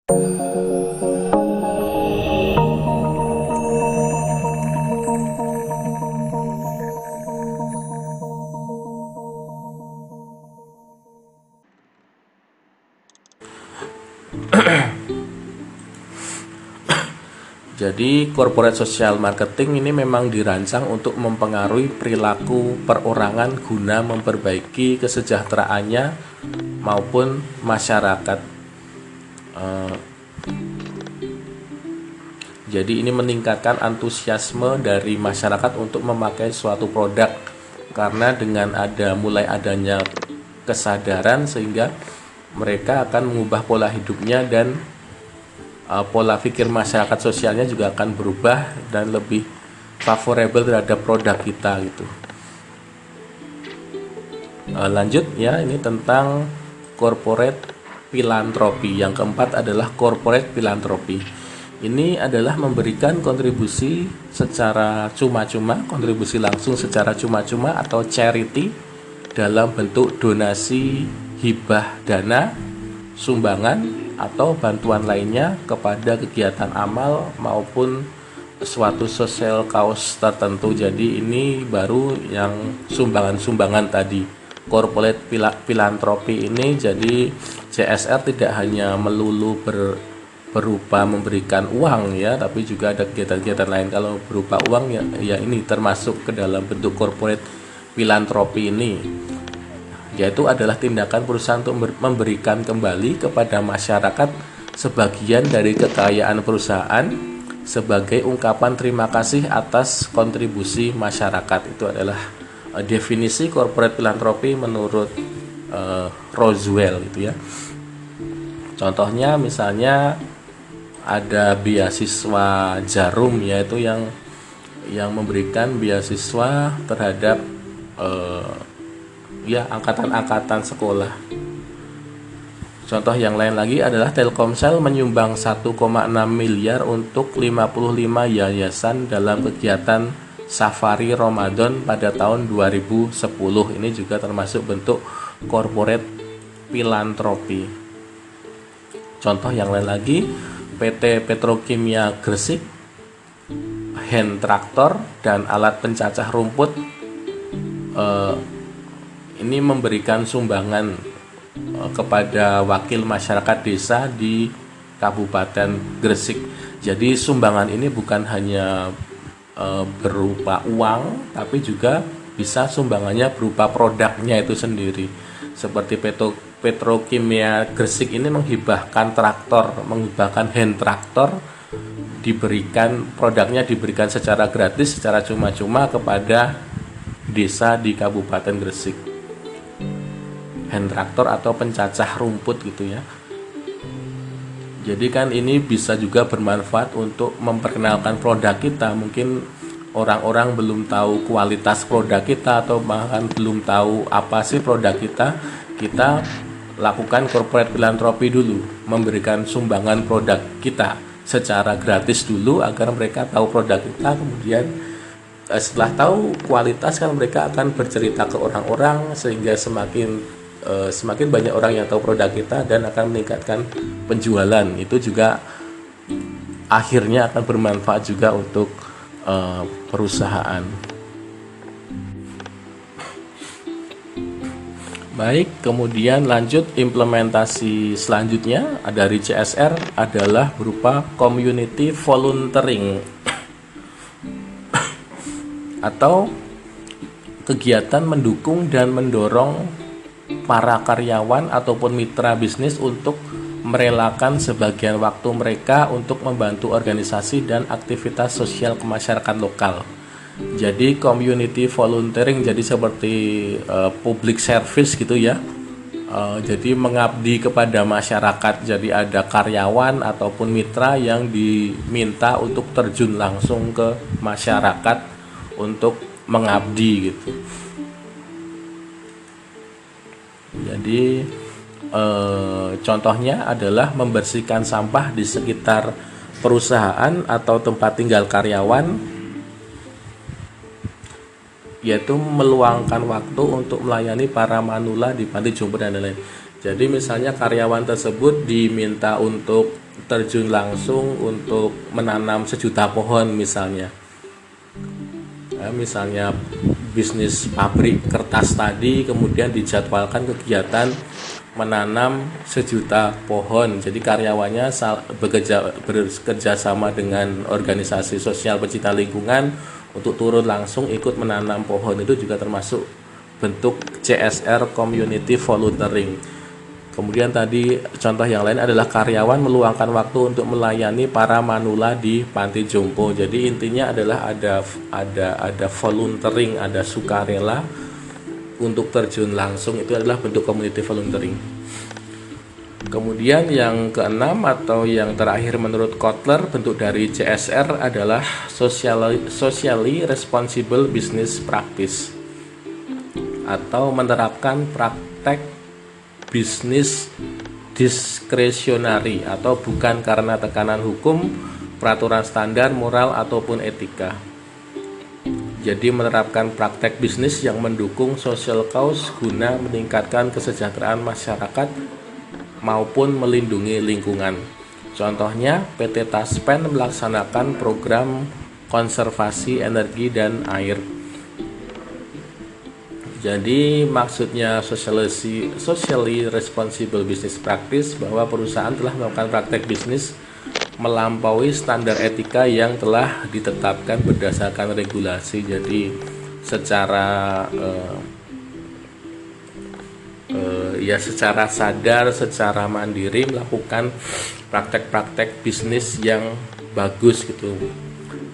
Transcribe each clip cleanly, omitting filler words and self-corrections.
Jadi corporate social marketing ini memang dirancang untuk mempengaruhi perilaku perorangan guna memperbaiki kesejahteraannya maupun masyarakat. Jadi ini meningkatkan antusiasme dari masyarakat untuk memakai suatu produk, karena dengan mulai adanya kesadaran sehingga mereka akan mengubah pola hidupnya, dan pola pikir masyarakat sosialnya juga akan berubah dan lebih favorable terhadap produk kita gitu. Lanjut ya, ini tentang corporate philanthropy. Yang keempat adalah corporate philanthropy. Ini adalah memberikan kontribusi secara cuma-cuma, kontribusi langsung secara cuma-cuma atau charity dalam bentuk donasi, hibah dana, sumbangan atau bantuan lainnya kepada kegiatan amal maupun suatu social cause tertentu. Jadi ini baru yang sumbangan-sumbangan tadi. Corporate philanthropy ini, jadi CSR tidak hanya melulu berupa memberikan uang ya, tapi juga ada kegiatan-kegiatan lain. Kalau berupa uang ya ini termasuk ke dalam bentuk corporate philanthropy ini, yaitu adalah tindakan perusahaan untuk memberikan kembali kepada masyarakat sebagian dari kekayaan perusahaan sebagai ungkapan terima kasih atas kontribusi masyarakat. Itu adalah definisi corporate philanthropy menurut Roswell gitu ya. Contohnya misalnya ada beasiswa Jarum, yaitu yang memberikan beasiswa terhadap angkatan-angkatan sekolah. Contoh yang lain lagi adalah Telkomsel menyumbang 1,6 miliar untuk 55 yayasan dalam kegiatan Safari Ramadan pada tahun 2010. Ini juga termasuk bentuk corporate philanthropy. Contoh yang lain lagi, PT Petrokimia Gresik, hand traktor dan alat pencacah rumput ini memberikan sumbangan kepada wakil masyarakat desa di Kabupaten Gresik. Jadi sumbangan ini bukan hanya berupa uang, tapi juga bisa sumbangannya berupa produknya itu sendiri. Seperti Petrokimia Gresik ini menghibahkan traktor, menghibahkan hand traktor, produknya diberikan secara gratis, secara cuma-cuma kepada desa di Kabupaten Gresik. Hand traktor atau pencacah rumput gitu ya. Jadi kan ini bisa juga bermanfaat untuk memperkenalkan produk kita. Mungkin orang-orang belum tahu kualitas produk kita atau bahkan belum tahu apa sih produk kita. Kita lakukan corporate philanthropy dulu, memberikan sumbangan produk kita secara gratis dulu agar mereka tahu produk kita. Kemudian setelah tahu kualitas kan mereka akan bercerita ke orang-orang, sehingga semakin banyak orang yang tahu produk kita dan akan meningkatkan penjualan. Itu juga akhirnya akan bermanfaat juga untuk perusahaan. Baik, kemudian lanjut implementasi selanjutnya dari CSR adalah berupa community volunteering atau kegiatan mendukung dan mendorong para karyawan ataupun mitra bisnis untuk merelakan sebagian waktu mereka untuk membantu organisasi dan aktivitas sosial kemasyarakat lokal. Jadi community volunteering jadi seperti public service gitu ya. Jadi mengabdi kepada masyarakat. Jadi ada karyawan ataupun mitra yang diminta untuk terjun langsung ke masyarakat untuk mengabdi gitu. Jadi contohnya adalah membersihkan sampah di sekitar perusahaan atau tempat tinggal karyawan, yaitu meluangkan waktu untuk melayani para manula di panti jompo dan lain-lain. Jadi misalnya karyawan tersebut diminta untuk terjun langsung untuk menanam 1 juta pohon misalnya. Misalnya bisnis pabrik kertas tadi, kemudian dijadwalkan kegiatan menanam 1 juta pohon. Jadi karyawannya bekerja sama dengan organisasi sosial pencinta lingkungan untuk turun langsung ikut menanam pohon. Itu juga termasuk bentuk CSR, community volunteering. Kemudian tadi contoh yang lain adalah karyawan meluangkan waktu untuk melayani para manula di panti jompo. Jadi intinya adalah ada volunteering, ada sukarela untuk terjun langsung, itu adalah bentuk community volunteering. Kemudian yang keenam atau yang terakhir menurut Kotler, bentuk dari CSR adalah socially responsible business practice, atau menerapkan praktek bisnis diskresionari atau bukan karena tekanan hukum, peraturan standar, moral, ataupun etika. Jadi menerapkan praktek bisnis yang mendukung social cause guna meningkatkan kesejahteraan masyarakat maupun melindungi lingkungan. Contohnya, PT Taspen melaksanakan program konservasi energi dan air. Jadi maksudnya socially responsible business practice bahwa perusahaan telah melakukan praktek bisnis melampaui standar etika yang telah ditetapkan berdasarkan regulasi. Jadi secara secara sadar, secara mandiri melakukan praktek-praktek bisnis yang bagus gitu,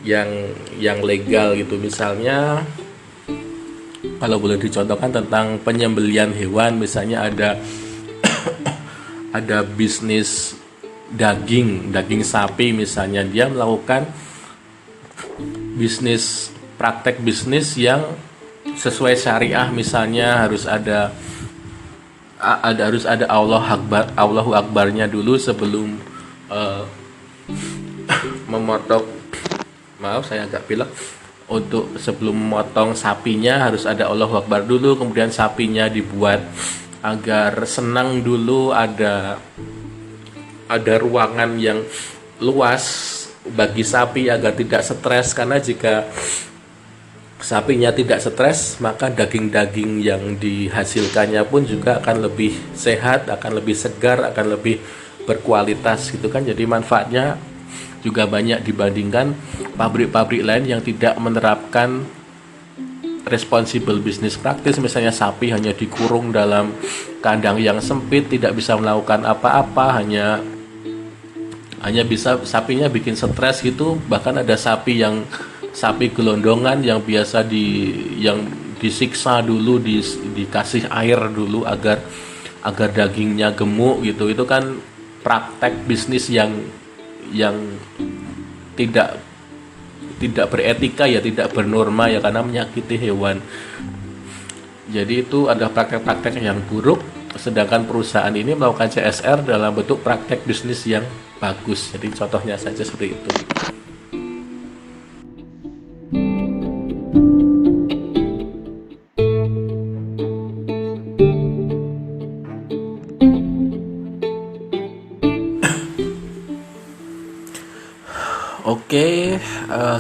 yang legal gitu. Misalnya kalau boleh dicontohkan tentang penyembelihan hewan, misalnya ada bisnis daging sapi misalnya, dia melakukan praktek bisnis yang sesuai syariah, misalnya harus ada Allahu Akbarnya dulu sebelum memotong. Maaf saya agak pilek. Untuk sebelum memotong sapinya harus ada Allahu Akbar dulu, kemudian sapinya dibuat agar senang dulu, ada ruangan yang luas bagi sapi agar tidak stres, karena jika sapinya tidak stres maka daging-daging yang dihasilkannya pun juga akan lebih sehat, akan lebih segar, akan lebih berkualitas gitu kan. Jadi manfaatnya juga banyak dibandingkan pabrik-pabrik lain yang tidak menerapkan responsible business practice. Misalnya sapi hanya dikurung dalam kandang yang sempit, tidak bisa melakukan apa-apa, hanya bisa sapinya bikin stres gitu. Bahkan ada sapi gelondongan yang biasa disiksa dulu, dikasih air dulu agar dagingnya gemuk gitu. Itu kan praktek bisnis yang tidak beretika ya, tidak bernorma ya, karena menyakiti hewan. Jadi itu adalah praktek-praktek yang buruk, sedangkan perusahaan ini melakukan CSR dalam bentuk praktek bisnis yang bagus. Jadi contohnya saja seperti itu. Oke,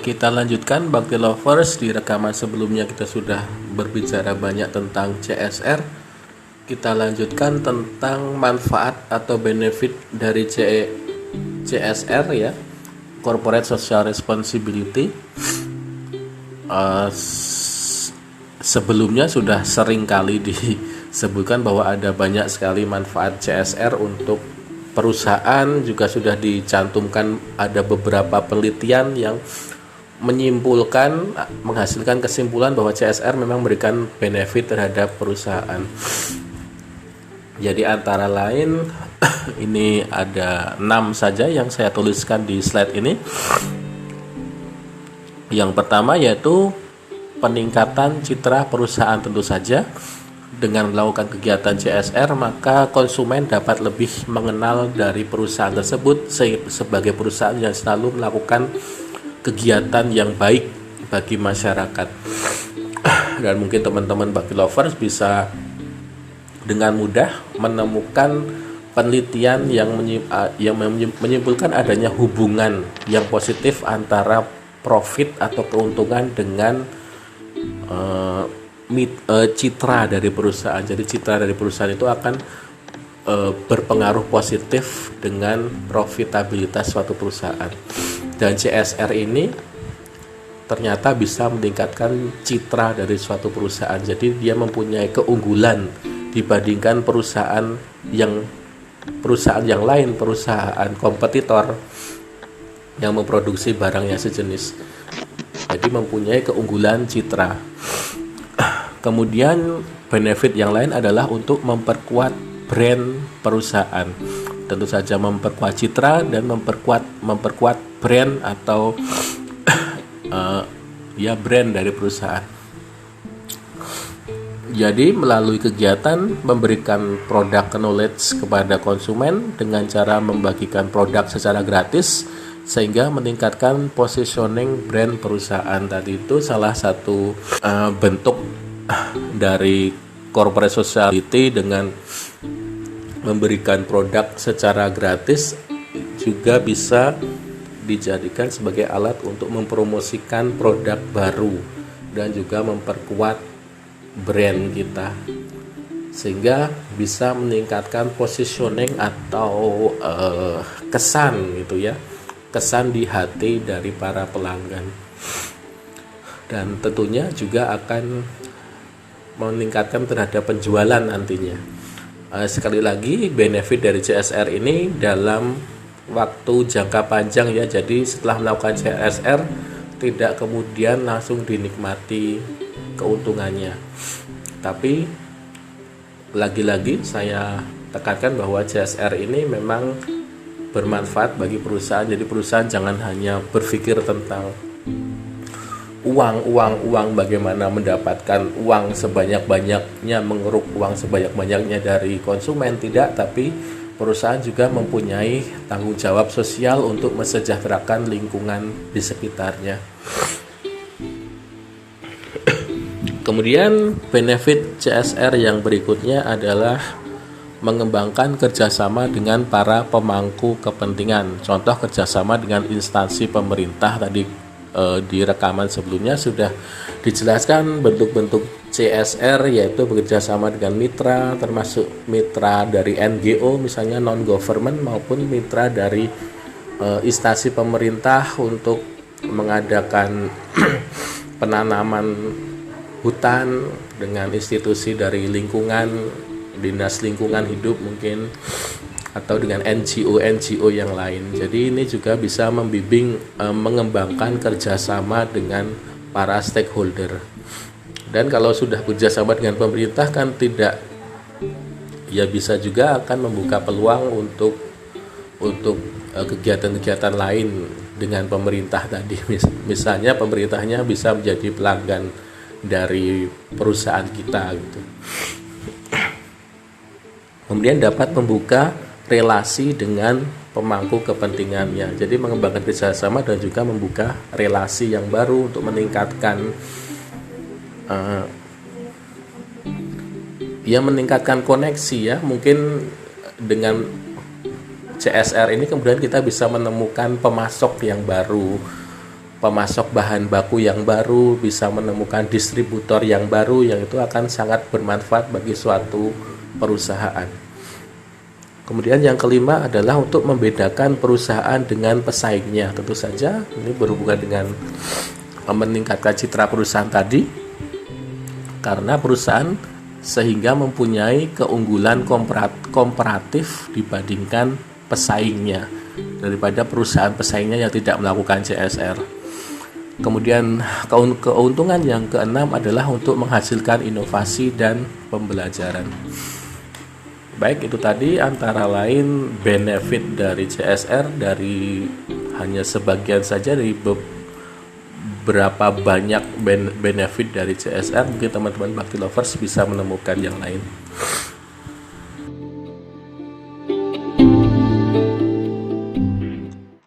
kita lanjutkan Bakti Lovers. Di rekaman sebelumnya kita sudah berbicara banyak tentang CSR. Kita lanjutkan tentang manfaat atau benefit dari CSR ya, Corporate Social Responsibility. Sebelumnya sudah sering kali disebutkan bahwa ada banyak sekali manfaat CSR untuk perusahaan. Juga sudah dicantumkan ada beberapa penelitian yang menghasilkan kesimpulan bahwa CSR memang memberikan benefit terhadap perusahaan. Jadi antara lain ini ada 6 saja yang saya tuliskan di slide ini. Yang pertama yaitu peningkatan citra perusahaan. Tentu saja dengan melakukan kegiatan CSR maka konsumen dapat lebih mengenal dari perusahaan tersebut sebagai perusahaan yang selalu melakukan kegiatan yang baik bagi masyarakat. Dan mungkin teman-teman Bakti Lovers bisa dengan mudah menemukan penelitian yang menyimpulkan adanya hubungan yang positif antara profit atau keuntungan dengan citra dari perusahaan. Jadi citra dari perusahaan itu akan berpengaruh positif dengan profitabilitas suatu perusahaan. Dan CSR ini ternyata bisa meningkatkan citra dari suatu perusahaan. Jadi dia mempunyai keunggulan dibandingkan perusahaan yang lain, perusahaan kompetitor yang memproduksi barang yang sejenis. Jadi mempunyai keunggulan citra. Kemudian benefit yang lain adalah untuk memperkuat brand perusahaan. Tentu saja memperkuat citra dan memperkuat brand atau brand dari perusahaan. Jadi melalui kegiatan memberikan produk knowledge kepada konsumen dengan cara membagikan produk secara gratis sehingga meningkatkan positioning brand perusahaan. Tadi itu salah satu bentuk dari corporate society dengan memberikan produk secara gratis juga bisa dijadikan sebagai alat untuk mempromosikan produk baru dan juga memperkuat brand kita sehingga bisa meningkatkan positioning atau kesan gitu ya, kesan di hati dari para pelanggan, dan tentunya juga akan meningkatkan terhadap penjualan nantinya. Sekali lagi benefit dari CSR ini dalam waktu jangka panjang ya, jadi setelah melakukan CSR tidak kemudian langsung dinikmati keuntungannya, tapi lagi-lagi saya tekankan bahwa CSR ini memang bermanfaat bagi perusahaan. Jadi perusahaan jangan hanya berpikir tentang uang, bagaimana mendapatkan uang sebanyak-banyaknya, mengeruk uang sebanyak-banyaknya dari konsumen, tidak, tapi perusahaan juga mempunyai tanggung jawab sosial untuk mensejahterakan lingkungan di sekitarnya. Kemudian benefit CSR yang berikutnya adalah mengembangkan kerjasama dengan para pemangku kepentingan. Contoh kerjasama dengan instansi pemerintah tadi di rekaman sebelumnya sudah dijelaskan bentuk-bentuk CSR, yaitu bekerjasama dengan mitra, termasuk mitra dari NGO misalnya non-government maupun mitra dari instansi pemerintah untuk mengadakan penanaman hutan dengan institusi dari lingkungan, dinas lingkungan hidup mungkin, atau dengan NGO yang lain. Jadi ini juga bisa membimbing mengembangkan kerjasama dengan para stakeholder. Dan kalau sudah kerjasama dengan pemerintah kan tidak, ya bisa juga akan membuka peluang untuk kegiatan-kegiatan lain dengan pemerintah tadi. Misalnya pemerintahnya bisa menjadi pelanggan dari perusahaan kita gitu. Kemudian dapat membuka relasi dengan pemangku kepentingannya. Jadi mengembangkan kerjasama dan juga membuka relasi yang baru untuk meningkatkan meningkatkan koneksi ya. Mungkin dengan CSR ini kemudian kita bisa menemukan pemasok yang baru, pemasok bahan baku yang baru, bisa menemukan distributor yang baru, yang itu akan sangat bermanfaat bagi suatu perusahaan. Kemudian yang kelima adalah untuk membedakan perusahaan dengan pesaingnya. Tentu saja ini berhubungan dengan meningkatkan citra perusahaan tadi, karena perusahaan sehingga mempunyai keunggulan komparatif dibandingkan pesaingnya daripada perusahaan pesaingnya yang tidak melakukan CSR. Kemudian keuntungan yang keenam adalah untuk menghasilkan inovasi dan pembelajaran. Baik, itu tadi antara lain benefit dari CSR, dari hanya sebagian saja dari beberapa banyak benefit dari CSR. Mungkin teman-teman Bakti Lovers bisa menemukan yang lain.